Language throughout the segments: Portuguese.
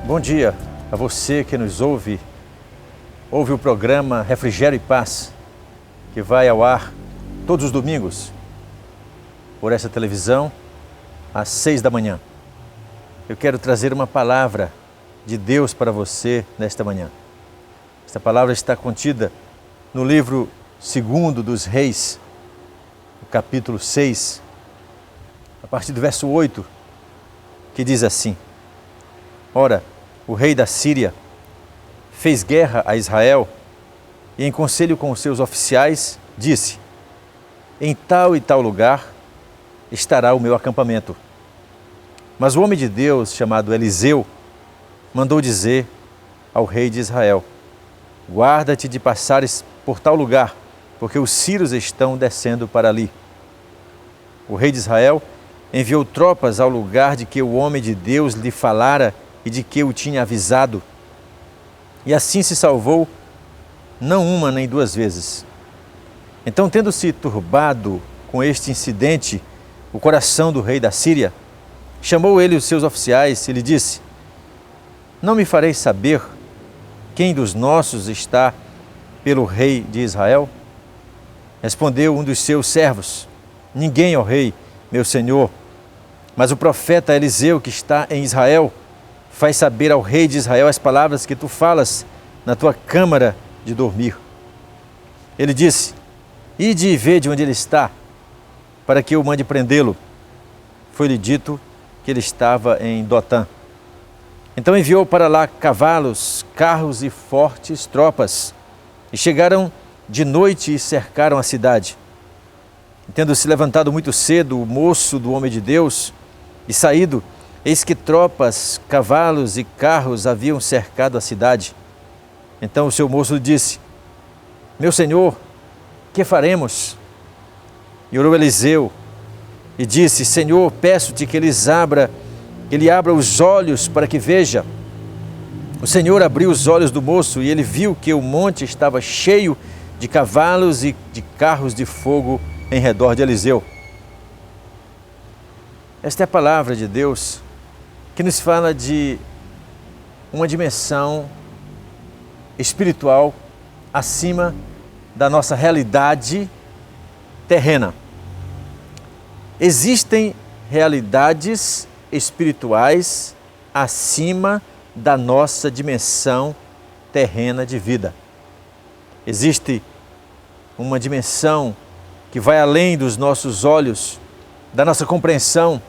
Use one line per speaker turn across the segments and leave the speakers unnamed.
Bom dia a você que nos ouve o programa Refrigério e Paz, que vai ao ar todos os domingos por essa televisão às 6 da manhã. Eu quero trazer uma palavra de Deus para você nesta manhã. Esta palavra está contida no livro 2 dos Reis, no capítulo 6, a partir do verso 8, que diz assim: Ora, o rei da Síria fez guerra a Israel e, em conselho com os seus oficiais, disse: Em tal e tal lugar estará o meu acampamento. Mas o homem de Deus, chamado Eliseu, mandou dizer ao rei de Israel: Guarda-te de passares por tal lugar, porque os sírios estão descendo para ali. O rei de Israel enviou tropas ao lugar de que o homem de Deus lhe falara e de que o tinha avisado. E assim se salvou, não uma nem duas vezes. Então, tendo-se turbado com este incidente o coração do rei da Síria, chamou ele os seus oficiais e lhe disse: Não me fareis saber quem dos nossos está pelo rei de Israel? Respondeu um dos seus servos: Ninguém, ó rei, meu senhor, mas o profeta Eliseu, que está em Israel, faz saber ao rei de Israel as palavras que tu falas na tua câmara de dormir. Ele disse: Ide e vede onde ele está, para que eu mande prendê-lo. Foi-lhe dito que ele estava em Dotã. Então enviou para lá cavalos, carros e fortes tropas, e chegaram de noite e cercaram a cidade. Tendo se levantado muito cedo o moço do homem de Deus e saído, eis que tropas, cavalos e carros haviam cercado a cidade. Então o seu moço disse: Meu senhor, que faremos? E orou Eliseu e disse: Senhor, peço-te que ele abra os olhos para que veja. O Senhor abriu os olhos do moço e ele viu que o monte estava cheio de cavalos e de carros de fogo em redor de Eliseu. Esta é a palavra de Deus que nos fala de uma dimensão espiritual acima da nossa realidade terrena. Existem realidades espirituais acima da nossa dimensão terrena de vida. Existe uma dimensão que vai além dos nossos olhos, da nossa compreensão,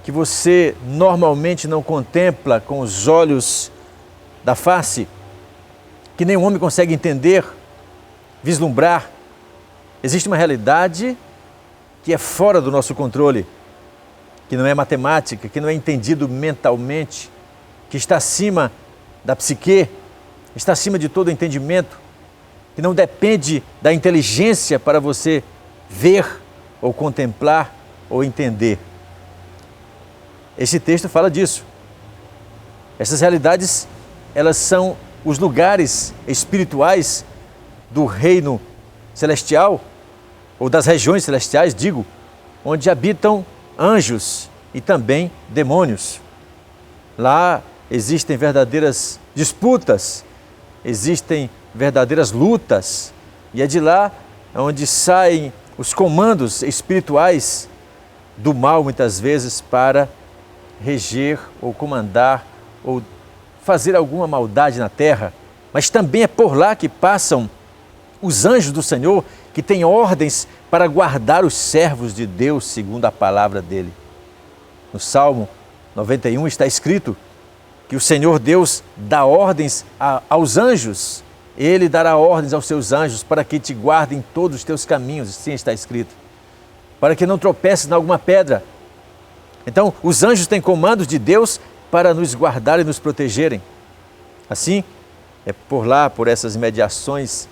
que você normalmente não contempla com os olhos da face, que nenhum homem consegue entender, vislumbrar. Existe uma realidade que é fora do nosso controle, que não é matemática, que não é entendido mentalmente, que está acima da psique, está acima de todo entendimento, que não depende da inteligência para você ver ou contemplar ou entender. Esse texto fala disso. Essas realidades, elas são os lugares espirituais do reino celestial, ou das regiões celestiais, digo, onde habitam anjos e também demônios. Lá existem verdadeiras disputas, existem verdadeiras lutas, e é de lá onde saem os comandos espirituais do mal, muitas vezes, para reger ou comandar ou fazer alguma maldade na terra. Mas também é por lá que passam os anjos do Senhor, que têm ordens para guardar os servos de Deus segundo a palavra dele. No Salmo 91 está escrito que o Senhor Deus dá ordens aos anjos. Ele dará ordens aos seus anjos para que te guardem todos os teus caminhos, assim está escrito, para que não tropeces em alguma pedra. Então, os anjos têm comandos de Deus para nos guardar e nos protegerem. Assim, é por lá, por essas imediações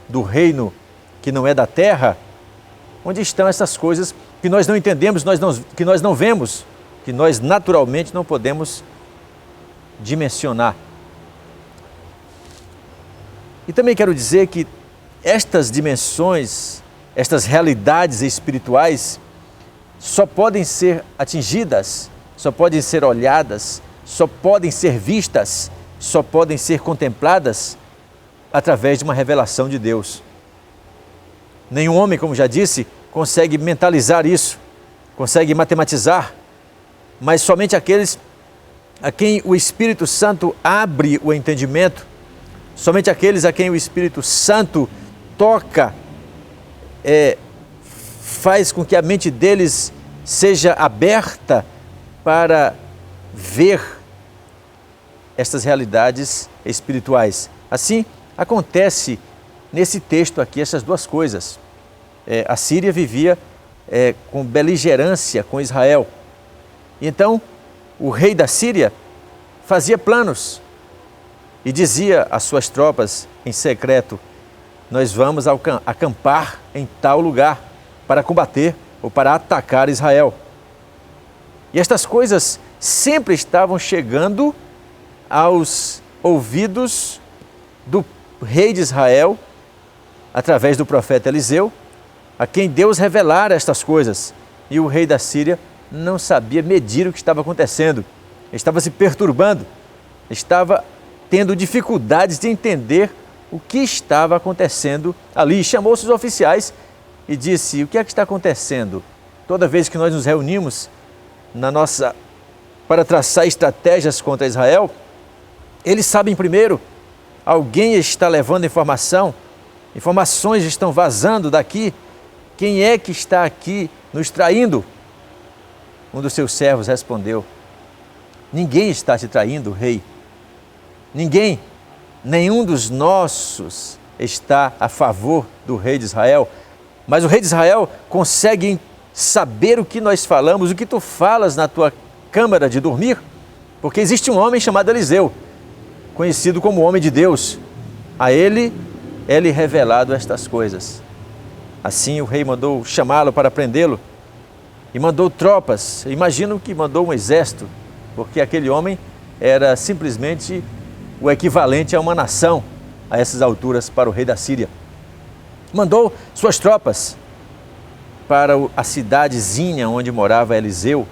do reino que não é da terra, onde estão essas coisas que nós não entendemos, que nós não vemos, que nós naturalmente não podemos dimensionar. E também quero dizer que estas dimensões, estas realidades espirituais, só podem ser atingidas, só podem ser olhadas só podem ser vistas, só podem ser contempladas através de uma revelação de Deus. Nenhum homem, como já disse, consegue mentalizar isso, consegue matematizar, mas somente aqueles a quem o Espírito Santo abre o entendimento, somente aqueles a quem o Espírito Santo toca, faz com que a mente deles seja aberta para ver estas realidades espirituais. Assim, acontece nesse texto aqui essas duas coisas. A Síria vivia com beligerância com Israel. Então, o rei da Síria fazia planos e dizia às suas tropas em secreto: nós vamos acampar em tal lugar para combater ou para atacar Israel. E estas coisas sempre estavam chegando aos ouvidos do rei de Israel, através do profeta Eliseu, a quem Deus revelara estas coisas. E o rei da Síria não sabia medir o que estava acontecendo, estava se perturbando, estava tendo dificuldades de entender o que estava acontecendo ali. Chamou seus oficiais e disse: o que é que está acontecendo? Toda vez que nós nos reunimos para traçar estratégias contra Israel, eles sabem primeiro, alguém está levando informações estão vazando daqui. Quem é que está aqui nos traindo? Um dos seus servos respondeu: ninguém está te traindo, rei. Ninguém, nenhum dos nossos está a favor do rei de Israel. Mas o rei de Israel consegue saber o que nós falamos, o que tu falas na tua câmara de dormir, porque existe um homem chamado Eliseu, conhecido como homem de Deus. A ele é-lhe revelado estas coisas. Assim o rei mandou chamá-lo para prendê-lo e mandou tropas. Imagino que mandou um exército, porque aquele homem era simplesmente o equivalente a uma nação a essas alturas para o rei da Síria. Mandou suas tropas para a cidadezinha onde morava Eliseu.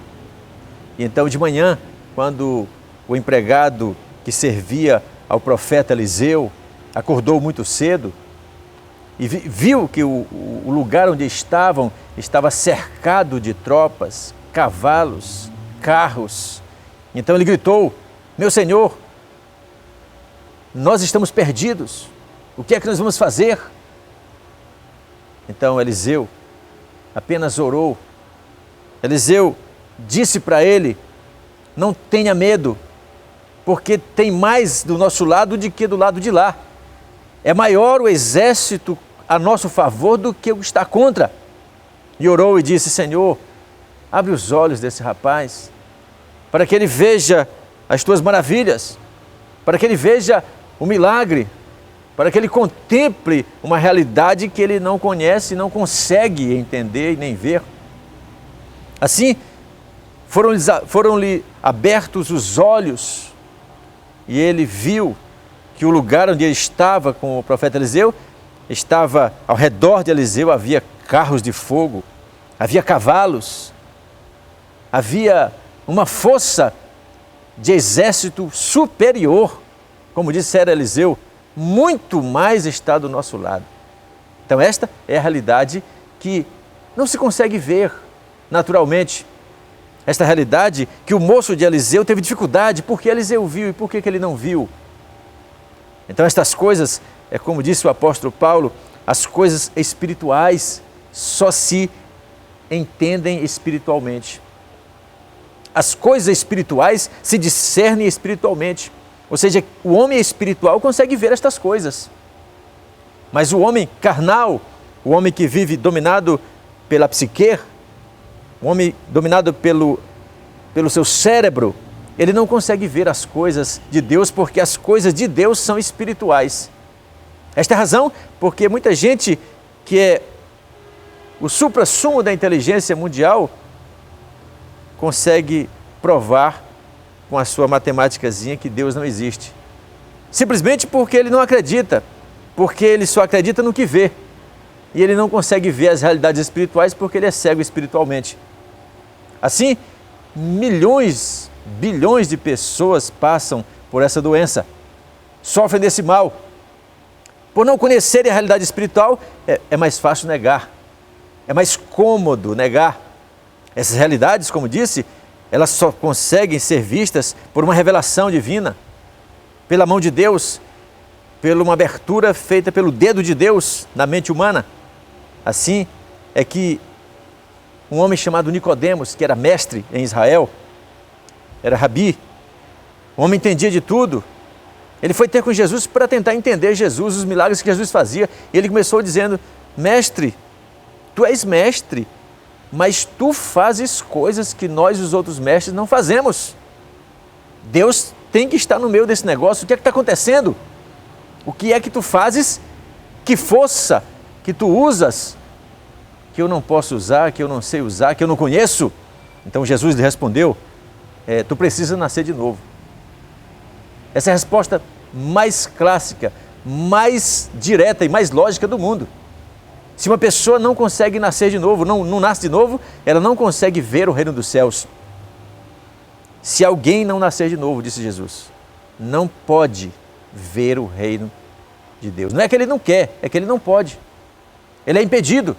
E então de manhã, quando o empregado que servia ao profeta Eliseu acordou muito cedo e viu que o lugar onde estavam estava cercado de tropas, cavalos, carros. Então ele gritou: meu senhor, nós estamos perdidos, o que é que nós vamos fazer? Então Eliseu apenas orou. Eliseu disse para ele: não tenha medo, porque tem mais do nosso lado do que do lado de lá. É maior o exército a nosso favor do que o que está contra. E orou e disse: Senhor, abre os olhos desse rapaz, para que ele veja as tuas maravilhas, para que ele veja o milagre, para que ele contemple uma realidade que ele não conhece, não consegue entender e nem ver. Assim, foram-lhe abertos os olhos e ele viu que o lugar onde ele estava com o profeta Eliseu, estava ao redor de Eliseu, havia carros de fogo, havia cavalos, havia uma força de exército superior, como dissera Eliseu, muito mais está do nosso lado. Então esta é a realidade que não se consegue ver naturalmente. Esta realidade que o moço de Eliseu teve dificuldade, porque Eliseu viu e por que ele não viu. Então estas coisas, como disse o apóstolo Paulo, as coisas espirituais só se entendem espiritualmente. As coisas espirituais se discernem espiritualmente. Ou seja, o homem espiritual consegue ver estas coisas. Mas o homem carnal, o homem que vive dominado pela psique, o homem dominado pelo seu cérebro, ele não consegue ver as coisas de Deus, porque as coisas de Deus são espirituais. Esta é a razão porque muita gente que é o suprassumo da inteligência mundial consegue provar com a sua matemáticazinha que Deus não existe. Simplesmente porque ele não acredita, porque ele só acredita no que vê. E ele não consegue ver as realidades espirituais porque ele é cego espiritualmente. Assim, milhões bilhões de pessoas passam por essa doença, sofrem desse mal. Por não conhecerem a realidade espiritual, é mais fácil negar, é mais cômodo negar. Essas realidades, como disse, elas só conseguem ser vistas por uma revelação divina, pela mão de Deus, por uma abertura feita pelo dedo de Deus na mente humana. Assim é que um homem chamado Nicodemos, que era mestre em Israel, era rabi, um homem entendia de tudo, ele foi ter com Jesus para tentar entender Jesus, os milagres que Jesus fazia, e ele começou dizendo: mestre, tu és mestre, mas tu fazes coisas que nós, os outros mestres, não fazemos. Deus tem que estar no meio desse negócio. O que é que está acontecendo? O que é que tu fazes? Que força que tu usas, que eu não posso usar, que eu não sei usar, que eu não conheço? Então Jesus lhe respondeu: tu precisa nascer de novo. Essa é a resposta mais clássica, mais direta e mais lógica do mundo. Se uma pessoa não consegue nascer de novo, não nasce de novo, ela não consegue ver o reino dos céus. Se alguém não nascer de novo, disse Jesus, não pode ver o reino de Deus. Não é que ele não quer, é que ele não pode. Ele é impedido.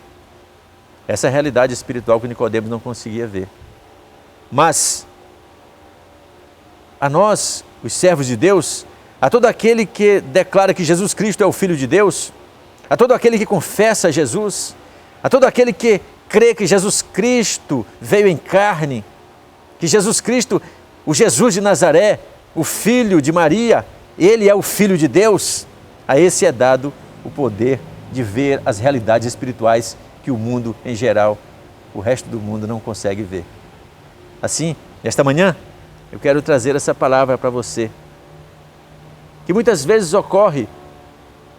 Essa é a realidade espiritual que Nicodemos não conseguia ver. Mas a nós, os servos de Deus, a todo aquele que declara que Jesus Cristo é o Filho de Deus, a todo aquele que confessa Jesus, a todo aquele que crê que Jesus Cristo veio em carne, que Jesus Cristo, o Jesus de Nazaré, o Filho de Maria, Ele é o Filho de Deus, a esse é dado o poder de ver as realidades espirituais que o mundo em geral, o resto do mundo não consegue ver. Assim, nesta manhã, eu quero trazer essa palavra para você, que muitas vezes ocorre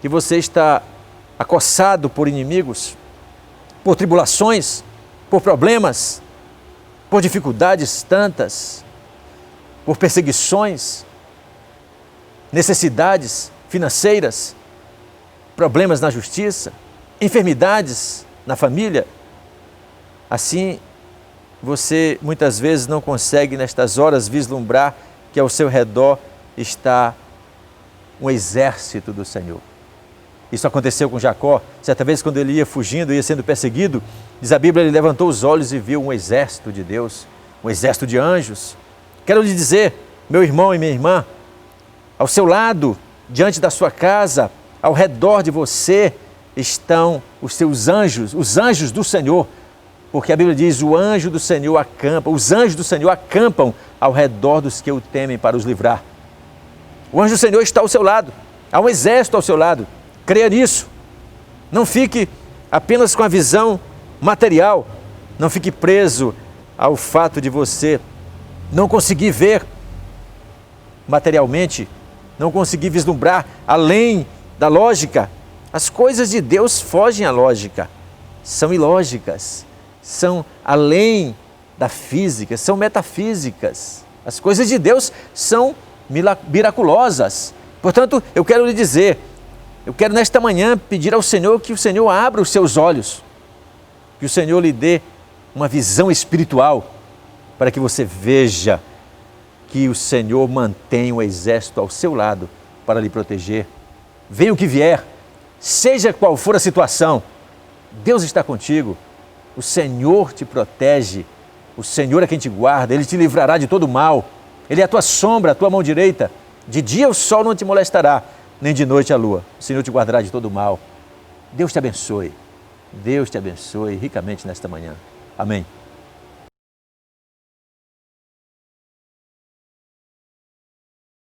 que você está acossado por inimigos, por tribulações, por problemas, por dificuldades tantas, por perseguições, necessidades financeiras, problemas na justiça, enfermidades na família. Assim, você muitas vezes não consegue nestas horas vislumbrar que ao seu redor está um exército do Senhor. Isso aconteceu com Jacó, certa vez quando ele ia fugindo, ia sendo perseguido, diz a Bíblia, ele levantou os olhos e viu um exército de Deus, um exército de anjos. Quero lhe dizer, meu irmão e minha irmã, ao seu lado, diante da sua casa, ao redor de você, estão os seus anjos, os anjos do Senhor, porque a Bíblia diz, o anjo do Senhor acampa, os anjos do Senhor acampam ao redor dos que o temem para os livrar. O anjo do Senhor está ao seu lado, há um exército ao seu lado. Creia nisso. Não fique apenas com a visão material. Não fique preso ao fato de você não conseguir ver materialmente, não conseguir vislumbrar além da lógica. As coisas de Deus fogem à lógica, são ilógicas, são além da física, são metafísicas. As coisas de Deus são miraculosas. Portanto, eu quero lhe dizer, eu quero nesta manhã pedir ao Senhor que o Senhor abra os seus olhos, que o Senhor lhe dê uma visão espiritual, para que você veja que o Senhor mantém um exército ao seu lado para lhe proteger. Venha o que vier, seja qual for a situação, Deus está contigo, o Senhor te protege, o Senhor é quem te guarda, Ele te livrará de todo mal, Ele é a tua sombra, a tua mão direita, de dia o sol não te molestará, nem de noite a lua, o Senhor te guardará de todo mal. Deus te abençoe ricamente nesta manhã. Amém.